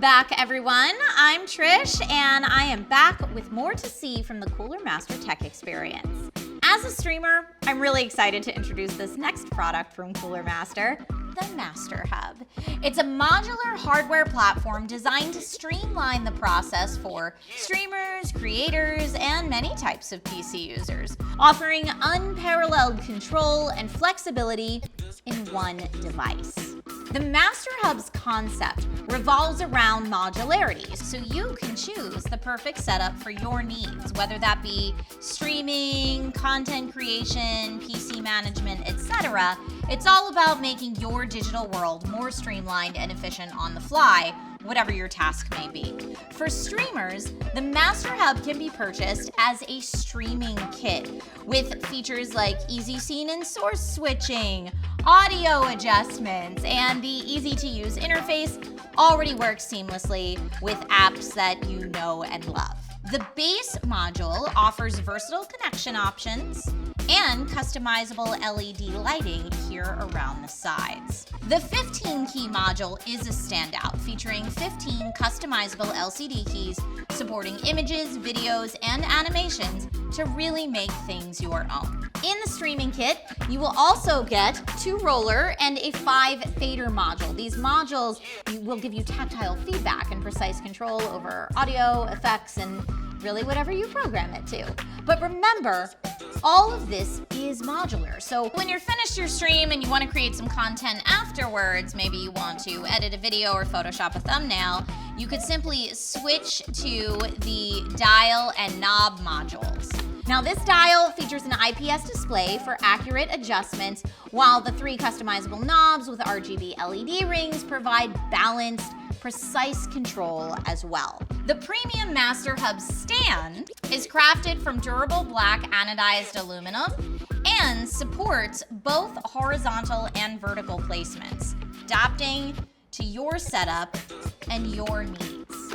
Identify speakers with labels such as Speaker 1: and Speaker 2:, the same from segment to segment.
Speaker 1: back, everyone. I'm Trish, and I am back with more to see from the Cooler Master Tech Experience. As a streamer, I'm really excited to introduce this next product from Cooler Master, the MasterHub. It's a modular hardware platform designed to streamline the process for streamers, creators, and many types of PC users, offering unparalleled control and flexibility in one device. The MasterHub's concept revolves around modularity, so you can choose the perfect setup for your needs, whether that be streaming, content creation, PC management, etc. It's all about making your digital world more streamlined and efficient on the fly, whatever your task may be. For streamers, the MasterHub can be purchased as a streaming kit with features like easy scene and source switching, audio adjustments, and the easy-to-use interface already works seamlessly with apps that you know and love. The base module offers versatile connection options and customizable LED lighting here around the sides. The 15-key module is a standout, featuring 15 customizable LCD keys supporting images, videos, and animations to really make things your own. In the streaming kit, you will also get 2 roller and a 5 fader module. These modules will give you tactile feedback and precise control over audio, effects, and really whatever you program it to. But remember, all of this is modular. So when you're finished your stream and you want to create some content afterwards, maybe you want to edit a video or Photoshop a thumbnail, you could simply switch to the dial and knob modules. Now this dial features an IPS display for accurate adjustments, while the 3 customizable knobs with RGB LED rings provide balanced, precise control as well. The premium MasterHub stand is crafted from durable black anodized aluminum and supports both horizontal and vertical placements, adapting to your setup and your needs.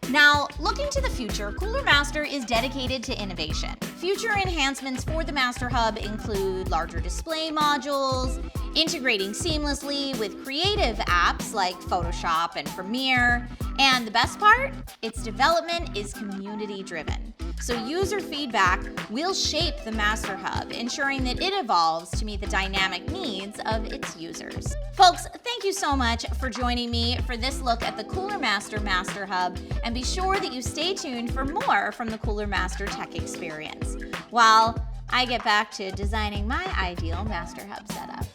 Speaker 1: Now, looking to the future, Cooler Master is dedicated to innovation. Future enhancements for the MasterHub include larger display modules, integrating seamlessly with creative apps like Photoshop and Premiere, and the best part, its development is community-driven. So user feedback will shape the MasterHub, ensuring that it evolves to meet the dynamic needs of its users. Folks, thank you so much for joining me for this look at the Cooler Master MasterHub, and be sure that you stay tuned for more from the Cooler Master Tech Experience, while I get back to designing my ideal MasterHub setup.